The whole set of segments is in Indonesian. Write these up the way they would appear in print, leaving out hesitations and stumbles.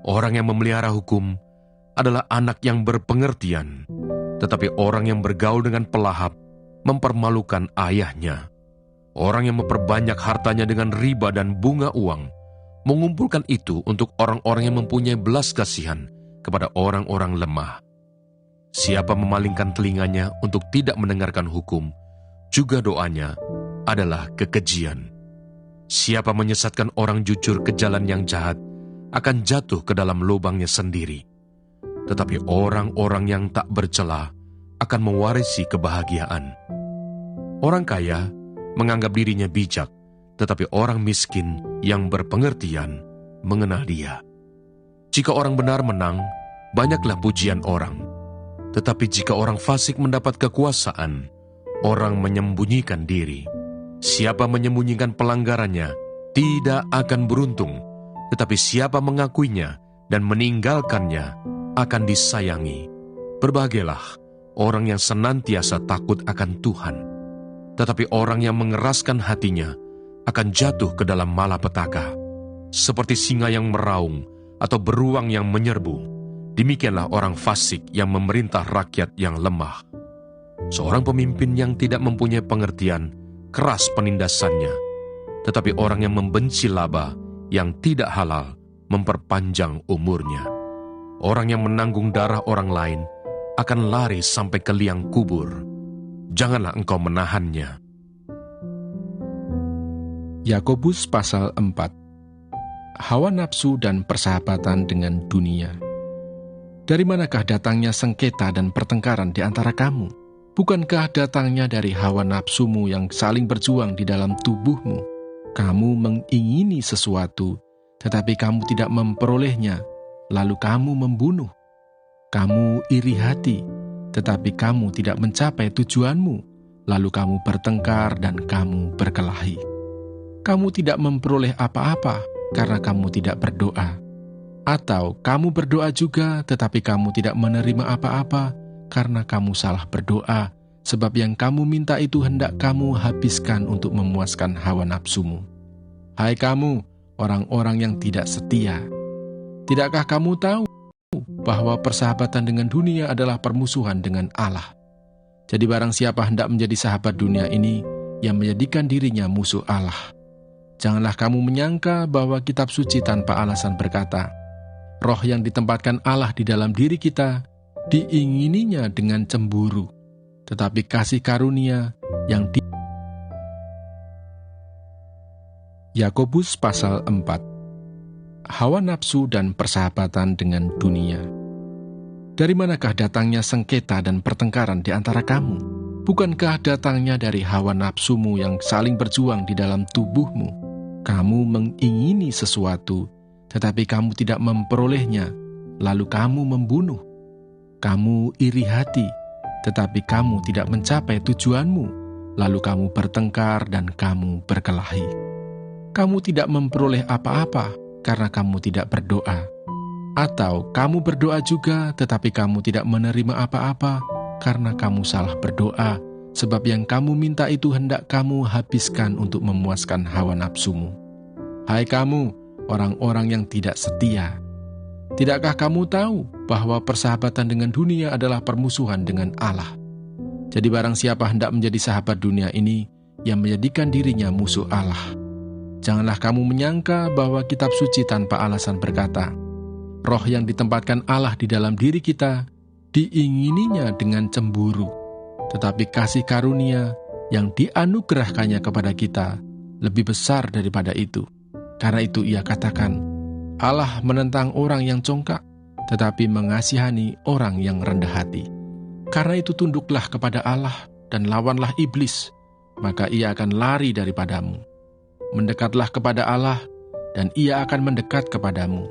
Orang yang memelihara hukum adalah anak yang berpengertian, tetapi orang yang bergaul dengan pelahap mempermalukan ayahnya. Orang yang memperbanyak hartanya dengan riba dan bunga uang, mengumpulkan itu untuk orang-orang yang mempunyai belas kasihan kepada orang-orang lemah. Siapa memalingkan telinganya untuk tidak mendengarkan hukum, juga doanya adalah kekejian. Siapa menyesatkan orang jujur ke jalan yang jahat, akan jatuh ke dalam lubangnya sendiri. Tetapi orang-orang yang tak bercela akan mewarisi kebahagiaan. Orang kaya menganggap dirinya bijak, tetapi orang miskin yang berpengertian mengenal dia. Jika orang benar menang, banyaklah pujian orang. Tetapi jika orang fasik mendapat kekuasaan, orang menyembunyikan diri. Siapa menyembunyikan pelanggarannya tidak akan beruntung, tetapi siapa mengakuinya dan meninggalkannya akan disayangi. Berbahagialah orang yang senantiasa takut akan Tuhan, tetapi orang yang mengeraskan hatinya akan jatuh ke dalam malapetaka. Seperti singa yang meraung atau beruang yang menyerbu, demikianlah orang fasik yang memerintah rakyat yang lemah. Seorang pemimpin yang tidak mempunyai pengertian, keras penindasannya, tetapi orang yang membenci laba yang tidak halal memperpanjang umurnya. Orang yang menanggung darah orang lain akan lari sampai ke liang kubur. Janganlah engkau menahannya. Yakobus pasal 4. Hawa nafsu dan persahabatan dengan dunia. Dari manakah datangnya sengketa dan pertengkaran di antara kamu? Bukankah datangnya dari hawa nafsumu yang saling berjuang di dalam tubuhmu? Kamu mengingini sesuatu, tetapi kamu tidak memperolehnya, lalu kamu membunuh. Kamu iri hati, tetapi kamu tidak mencapai tujuanmu, lalu kamu bertengkar dan kamu berkelahi. Kamu tidak memperoleh apa-apa karena kamu tidak berdoa. Atau kamu berdoa juga, tetapi kamu tidak menerima apa-apa karena kamu salah berdoa, sebab yang kamu minta itu hendak kamu habiskan untuk memuaskan hawa nafsumu. Hai kamu, orang-orang yang tidak setia, tidakkah kamu tahu bahwa persahabatan dengan dunia adalah permusuhan dengan Allah? Jadi barang siapa hendak menjadi sahabat dunia ini, yang menjadikan dirinya musuh Allah. Janganlah kamu menyangka bahwa kitab suci tanpa alasan berkata, roh yang ditempatkan Allah di dalam diri kita, diingininya dengan cemburu. Tetapi kasih karunia yang Yakobus pasal 4. Hawa nafsu dan persahabatan dengan dunia. Dari manakah datangnya sengketa dan pertengkaran di antara kamu? Bukankah datangnya dari hawa nafsumu yang saling berjuang di dalam tubuhmu? Kamu mengingini sesuatu, tetapi kamu tidak memperolehnya, lalu kamu membunuh. Kamu iri hati, tetapi kamu tidak mencapai tujuanmu, lalu kamu bertengkar dan kamu berkelahi. Kamu tidak memperoleh apa-apa karena kamu tidak berdoa. Atau kamu berdoa juga, tetapi kamu tidak menerima apa-apa karena kamu salah berdoa, sebab yang kamu minta itu hendak kamu habiskan untuk memuaskan hawa nafsumu. Hai kamu, orang-orang yang tidak setia, tidakkah kamu tahu bahwa persahabatan dengan dunia adalah permusuhan dengan Allah? Jadi barang siapa hendak menjadi sahabat dunia ini, yang menjadikan dirinya musuh Allah. Janganlah kamu menyangka bahwa kitab suci tanpa alasan berkata, roh yang ditempatkan Allah di dalam diri kita, diingininya dengan cemburu. Tetapi kasih karunia yang dianugerahkannya kepada kita lebih besar daripada itu. Karena itu ia katakan, Allah menentang orang yang congkak, tetapi mengasihani orang yang rendah hati. Karena itu tunduklah kepada Allah dan lawanlah iblis, maka ia akan lari daripadamu. Mendekatlah kepada Allah, dan ia akan mendekat kepadamu.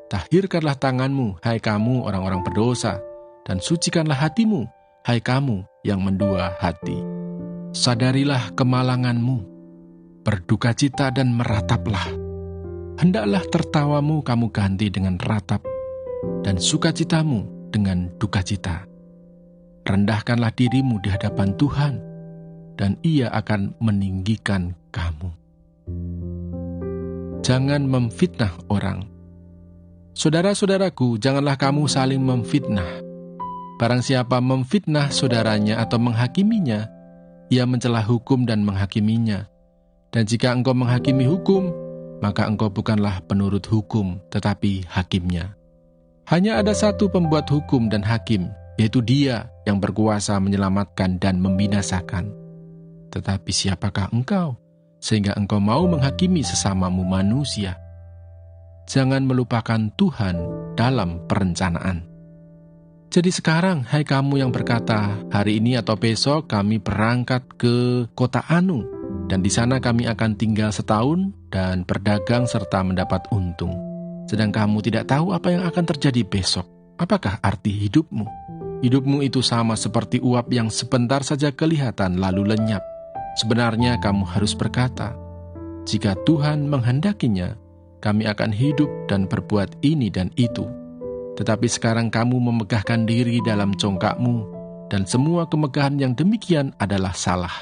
Tahirkanlah tanganmu, hai kamu orang-orang berdosa, dan sucikanlah hatimu, hai kamu yang mendua hati. Sadarilah kemalanganmu, berdukacita dan merataplah. Hendaklah tertawamu kamu ganti dengan ratap, dan sukacitamu dengan dukacita. Rendahkanlah dirimu di hadapan Tuhan, dan ia akan meninggikan kamu. Jangan memfitnah orang. Saudara-saudaraku, janganlah kamu saling memfitnah. Barang siapa memfitnah saudaranya atau menghakiminya, ia mencela hukum dan menghakiminya. Dan jika engkau menghakimi hukum, maka engkau bukanlah penurut hukum, tetapi hakimnya. Hanya ada satu pembuat hukum dan hakim, yaitu Dia yang berkuasa menyelamatkan dan membinasakan. Tetapi siapakah engkau, sehingga engkau mau menghakimi sesamamu manusia? Jangan melupakan Tuhan dalam perencanaan. Jadi sekarang, hai kamu yang berkata, hari ini atau besok kami berangkat ke kota Anu, dan di sana kami akan tinggal setahun dan berdagang serta mendapat untung. Sedang kamu tidak tahu apa yang akan terjadi besok. Apakah arti hidupmu? Hidupmu itu sama seperti uap yang sebentar saja kelihatan lalu lenyap. Sebenarnya kamu harus berkata, jika Tuhan menghendakinya, kami akan hidup dan berbuat ini dan itu. Tetapi sekarang kamu memegahkan diri dalam congkakmu, dan semua kemegahan yang demikian adalah salah.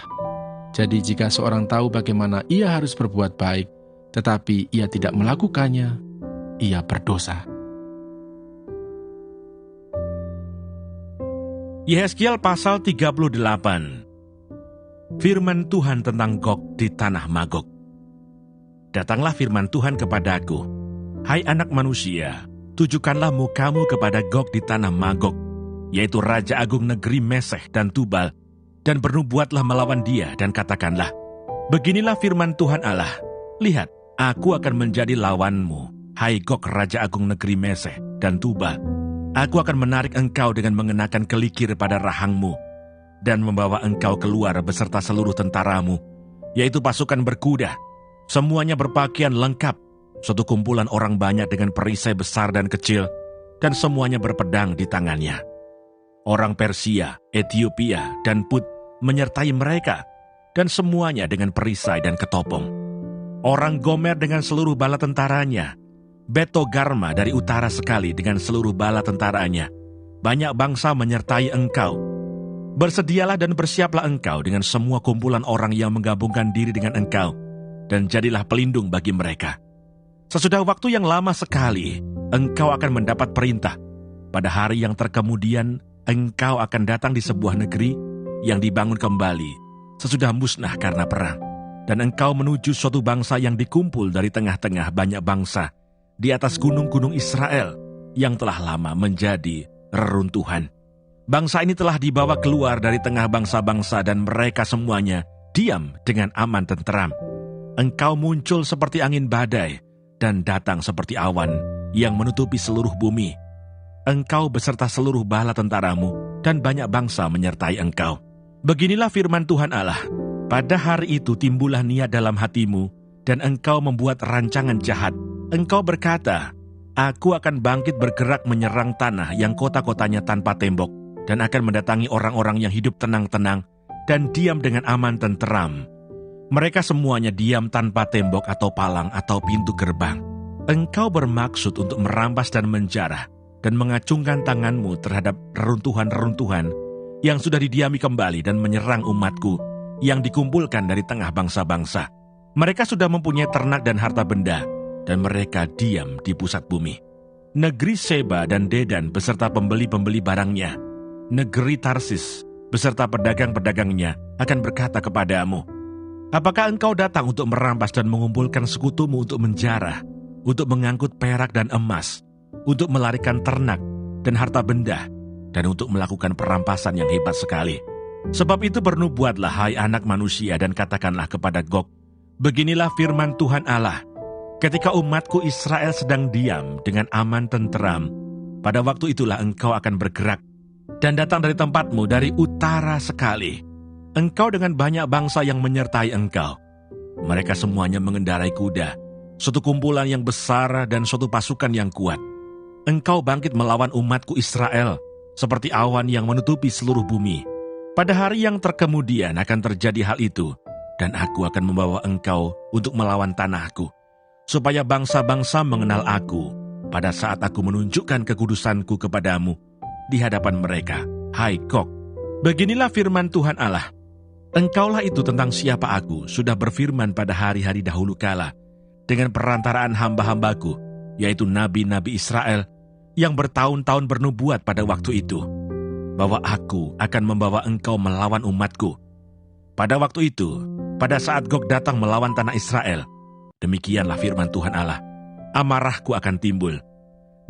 Jadi jika seorang tahu bagaimana ia harus berbuat baik, tetapi ia tidak melakukannya, ia berdosa. Yehezkiel pasal 38. Firman Tuhan tentang Gog di tanah Magog. Datanglah firman Tuhan kepadaku, hai anak manusia, tujukanlah mukamu kepada Gog di tanah Magog, yaitu Raja Agung negeri Meseh dan Tubal, dan bernubuatlah melawan dia, dan katakanlah, beginilah firman Tuhan Allah, lihat, aku akan menjadi lawanmu, hai Gog Raja Agung negeri Meseh dan Tubal. Aku akan menarik engkau dengan mengenakan kelikir pada rahangmu, dan membawa engkau keluar beserta seluruh tentaramu, yaitu pasukan berkuda, semuanya berpakaian lengkap, suatu kumpulan orang banyak dengan perisai besar dan kecil, dan semuanya berpedang di tangannya. Orang Persia, Ethiopia, dan Put menyertai mereka, dan semuanya dengan perisai dan ketopong. Orang Gomer dengan seluruh bala tentaranya, Betogarma dari utara sekali dengan seluruh bala tentaranya. Banyak bangsa menyertai engkau. Bersedialah dan bersiaplah engkau dengan semua kumpulan orang yang menggabungkan diri dengan engkau, dan jadilah pelindung bagi mereka. Sesudah waktu yang lama sekali, engkau akan mendapat perintah. Pada hari yang terkemudian, engkau akan datang di sebuah negeri yang dibangun kembali, sesudah musnah karena perang. Dan engkau menuju suatu bangsa yang dikumpul dari tengah-tengah banyak bangsa, di atas gunung-gunung Israel, yang telah lama menjadi reruntuhan. Bangsa ini telah dibawa keluar dari tengah bangsa-bangsa, dan mereka semuanya diam dengan aman tenteram. Engkau muncul seperti angin badai, dan datang seperti awan yang menutupi seluruh bumi. Engkau beserta seluruh bala tentaramu, dan banyak bangsa menyertai engkau. Beginilah firman Tuhan Allah, pada hari itu timbullah niat dalam hatimu, dan engkau membuat rancangan jahat. Engkau berkata, aku akan bangkit bergerak menyerang tanah yang kota-kotanya tanpa tembok, dan akan mendatangi orang-orang yang hidup tenang-tenang, dan diam dengan aman tenteram. Mereka semuanya diam tanpa tembok atau palang atau pintu gerbang. Engkau bermaksud untuk merampas dan menjarah, dan mengacungkan tanganmu terhadap reruntuhan-reruntuhan yang sudah didiami kembali, dan menyerang umatku yang dikumpulkan dari tengah bangsa-bangsa. Mereka sudah mempunyai ternak dan harta benda, dan mereka diam di pusat bumi. Negeri Seba dan Dedan beserta pembeli-pembeli barangnya, negeri Tarsis beserta pedagang-pedagangnya akan berkata kepadamu, apakah engkau datang untuk merampas dan mengumpulkan sekutumu untuk menjarah, untuk mengangkut perak dan emas, untuk melarikan ternak dan harta benda, dan untuk melakukan perampasan yang hebat sekali? Sebab itu bernubuatlah, hai anak manusia, dan katakanlah kepada Gog, beginilah firman Tuhan Allah, ketika umatku Israel sedang diam dengan aman tenteram, pada waktu itulah engkau akan bergerak dan datang dari tempatmu dari utara sekali. Engkau dengan banyak bangsa yang menyertai engkau. Mereka semuanya mengendarai kuda, suatu kumpulan yang besar dan suatu pasukan yang kuat. Engkau bangkit melawan umatku Israel, seperti awan yang menutupi seluruh bumi. Pada hari yang terkemudian akan terjadi hal itu, dan aku akan membawa engkau untuk melawan tanahku, supaya bangsa-bangsa mengenal aku, pada saat aku menunjukkan kekudusanku kepadamu di hadapan mereka, hai Gog. Beginilah firman Tuhan Allah, engkaulah itu tentang siapa aku sudah berfirman pada hari-hari dahulu kala, dengan perantaraan hamba-hambaku, yaitu nabi-nabi Israel yang bertahun-tahun bernubuat pada waktu itu, bahwa aku akan membawa engkau melawan umatku. Pada waktu itu, pada saat Gog datang melawan tanah Israel, demikianlah firman Tuhan Allah, amarahku akan timbul.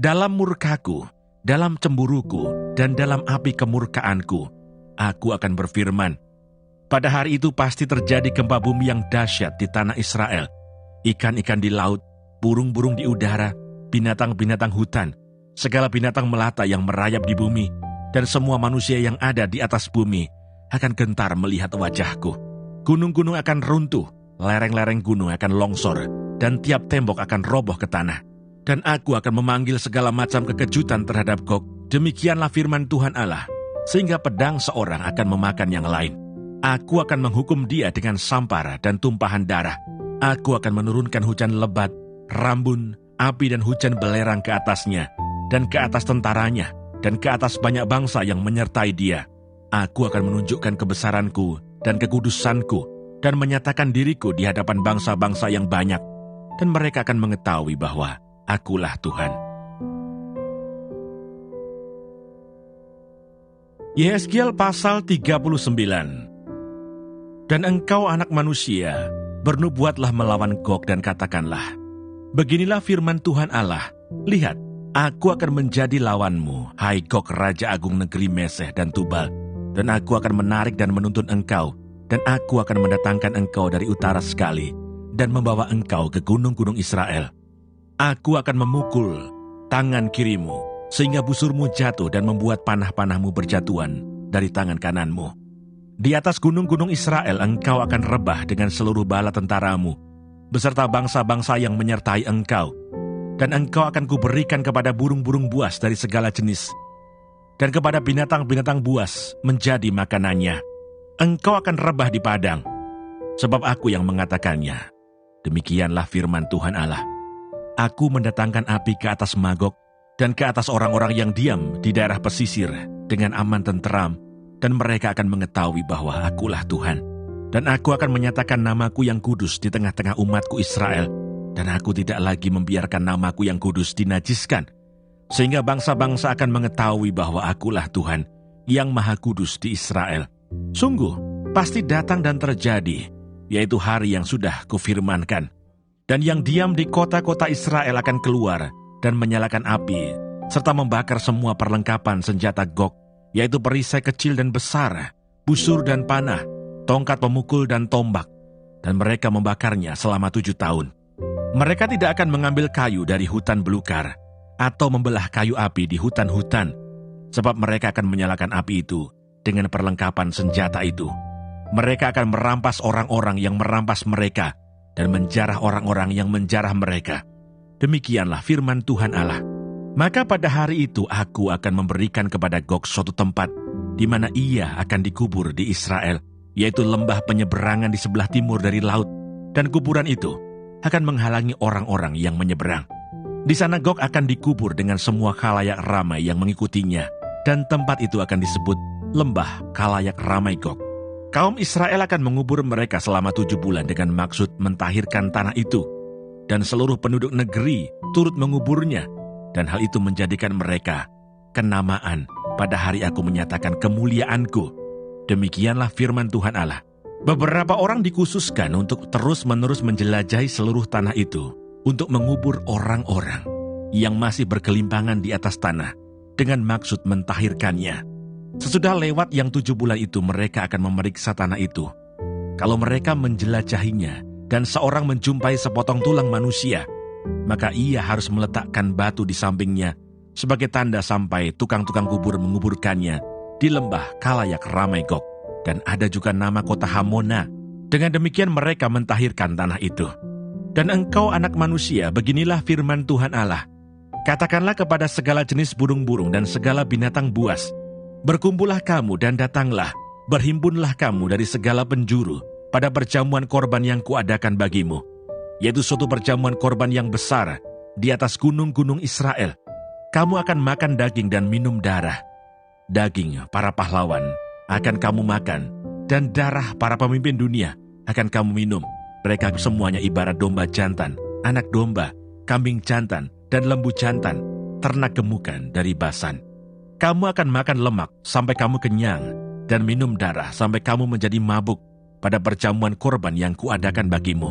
Dalam murkaku, dalam cemburuku, dan dalam api kemurkaanku, aku akan berfirman. Pada hari itu pasti terjadi gempa bumi yang dahsyat di tanah Israel. Ikan-ikan di laut, burung-burung di udara, binatang-binatang hutan, segala binatang melata yang merayap di bumi, dan semua manusia yang ada di atas bumi akan gentar melihat wajahku. Gunung-gunung akan runtuh, lereng-lereng gunung akan longsor, dan tiap tembok akan roboh ke tanah. Dan aku akan memanggil segala macam kekejutan terhadap Gog. Demikianlah firman Tuhan Allah, sehingga pedang seorang akan memakan yang lain. Aku akan menghukum dia dengan sampar dan tumpahan darah. Aku akan menurunkan hujan lebat, rambun, api dan hujan belerang ke atasnya, dan ke atas tentaranya, dan ke atas banyak bangsa yang menyertai dia. Aku akan menunjukkan kebesaranku dan kekudusanku, dan menyatakan diriku di hadapan bangsa-bangsa yang banyak, dan mereka akan mengetahui bahwa Akulah Tuhan. Yehezkiel pasal 39. Dan engkau anak manusia, bernubuatlah melawan Gog dan katakanlah, beginilah firman Tuhan Allah, lihat, aku akan menjadi lawanmu, hai Gog raja agung negeri Meseh dan Tubal, dan aku akan menarik dan menuntun engkau, dan aku akan mendatangkan engkau dari utara sekali, dan membawa engkau ke gunung-gunung Israel. Aku akan memukul tangan kirimu, sehingga busurmu jatuh dan membuat panah-panahmu berjatuhan dari tangan kananmu. Di atas gunung-gunung Israel engkau akan rebah dengan seluruh bala tentaramu, beserta bangsa-bangsa yang menyertai engkau. Dan engkau akan kuberikan kepada burung-burung buas dari segala jenis, dan kepada binatang-binatang buas menjadi makanannya. Engkau akan rebah di padang, sebab aku yang mengatakannya. Demikianlah firman Tuhan Allah. Aku mendatangkan api ke atas Magog dan ke atas orang-orang yang diam di daerah pesisir dengan aman tenteram, dan mereka akan mengetahui bahwa akulah Tuhan. Dan aku akan menyatakan namaku yang kudus di tengah-tengah umatku Israel, dan aku tidak lagi membiarkan namaku yang kudus dinajiskan, sehingga bangsa-bangsa akan mengetahui bahwa akulah Tuhan yang maha kudus di Israel. Sungguh, pasti datang dan terjadi, yaitu hari yang sudah kufirmankan. Dan yang diam di kota-kota Israel akan keluar dan menyalakan api, serta membakar semua perlengkapan senjata Gog, yaitu perisai kecil dan besar, busur dan panah, tongkat pemukul dan tombak, dan mereka membakarnya selama 7 tahun. Mereka tidak akan mengambil kayu dari hutan belukar, atau membelah kayu api di hutan-hutan, sebab mereka akan menyalakan api itu dengan perlengkapan senjata itu. Mereka akan merampas orang-orang yang merampas mereka, dan menjarah orang-orang yang menjarah mereka. Demikianlah firman Tuhan Allah. Maka pada hari itu aku akan memberikan kepada Gog suatu tempat di mana ia akan dikubur di Israel, yaitu lembah penyeberangan di sebelah timur dari laut, dan kuburan itu akan menghalangi orang-orang yang menyeberang. Di sana Gog akan dikubur dengan semua khalayak ramai yang mengikutinya, dan tempat itu akan disebut lembah khalayak ramai Gog. Kaum Israel akan mengubur mereka selama 7 bulan dengan maksud mentahirkan tanah itu, dan seluruh penduduk negeri turut menguburnya, dan hal itu menjadikan mereka kenamaan pada hari aku menyatakan kemuliaanku. Demikianlah firman Tuhan Allah. Beberapa orang dikhususkan untuk terus-menerus menjelajahi seluruh tanah itu, untuk mengubur orang-orang yang masih berkelimpangan di atas tanah, dengan maksud mentahirkannya. Sesudah lewat yang 7 bulan itu, mereka akan memeriksa tanah itu. Kalau mereka menjelajahinya, dan seorang menjumpai sepotong tulang manusia, maka ia harus meletakkan batu di sampingnya, sebagai tanda sampai tukang-tukang kubur menguburkannya di lembah khalayak ramai Gog. Dan ada juga nama kota Hamona. Dengan demikian mereka mentahirkan tanah itu. Dan engkau anak manusia, beginilah firman Tuhan Allah. Katakanlah kepada segala jenis burung-burung dan segala binatang buas, berkumpullah kamu dan datanglah, berhimpunlah kamu dari segala penjuru pada perjamuan korban yang kuadakan bagimu, yaitu suatu perjamuan korban yang besar di atas gunung-gunung Israel. Kamu akan makan daging dan minum darah. Daging para pahlawan akan kamu makan, dan darah para pemimpin dunia akan kamu minum. Mereka semuanya ibarat domba jantan, anak domba, kambing jantan, dan lembu jantan, ternak gemukan dari Basan. Kamu akan makan lemak sampai kamu kenyang, dan minum darah sampai kamu menjadi mabuk pada perjamuan korban yang kuadakan bagimu.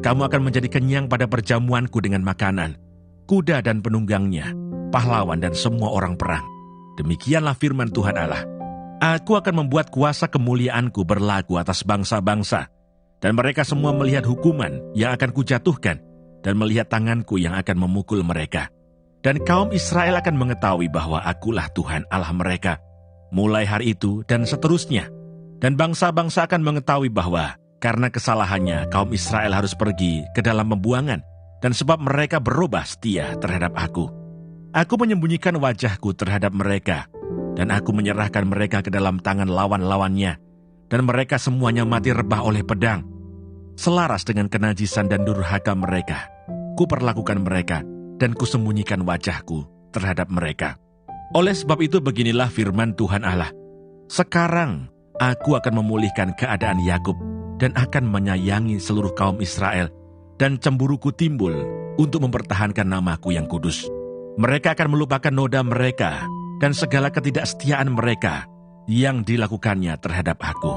Kamu akan menjadi kenyang pada perjamuanku dengan makanan, kuda dan penunggangnya, pahlawan dan semua orang perang. Demikianlah firman Tuhan Allah. Aku akan membuat kuasa kemuliaanku berlaku atas bangsa-bangsa, dan mereka semua melihat hukuman yang akan kujatuhkan, dan melihat tanganku yang akan memukul mereka. Dan kaum Israel akan mengetahui bahwa akulah Tuhan Allah mereka, mulai hari itu dan seterusnya. Dan bangsa-bangsa akan mengetahui bahwa karena kesalahannya kaum Israel harus pergi ke dalam pembuangan, dan sebab mereka berubah setia terhadap aku. Aku menyembunyikan wajahku terhadap mereka, dan aku menyerahkan mereka ke dalam tangan lawan-lawannya, dan mereka semuanya mati rebah oleh pedang. Selaras dengan kenajisan dan durhaka mereka, kuperlakukan mereka, dan kusembunyikan wajahku terhadap mereka. Oleh sebab itu beginilah firman Tuhan Allah. Sekarang aku akan memulihkan keadaan Yakub, dan akan menyayangi seluruh kaum Israel, dan cemburuku timbul untuk mempertahankan namaku yang kudus. Mereka akan melupakan noda mereka, dan segala ketidaksetiaan mereka yang dilakukannya terhadap aku.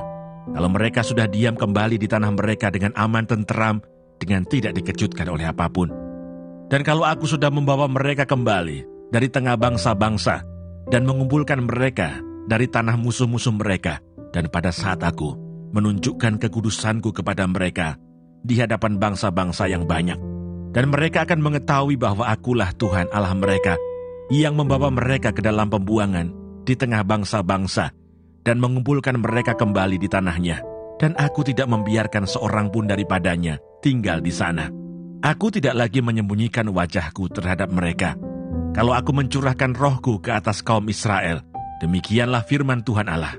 Kalau mereka sudah diam kembali di tanah mereka dengan aman tenteram, dengan tidak dikejutkan oleh apapun. Dan kalau aku sudah membawa mereka kembali dari tengah bangsa-bangsa, dan mengumpulkan mereka dari tanah musuh-musuh mereka, dan pada saat aku menunjukkan kekudusanku kepada mereka di hadapan bangsa-bangsa yang banyak, dan mereka akan mengetahui bahwa akulah Tuhan Allah mereka, yang membawa mereka ke dalam pembuangan di tengah bangsa-bangsa, dan mengumpulkan mereka kembali di tanahnya, dan aku tidak membiarkan seorang pun daripadanya tinggal di sana. Aku tidak lagi menyembunyikan wajahku terhadap mereka. Kalau aku mencurahkan rohku ke atas kaum Israel, demikianlah firman Tuhan Allah,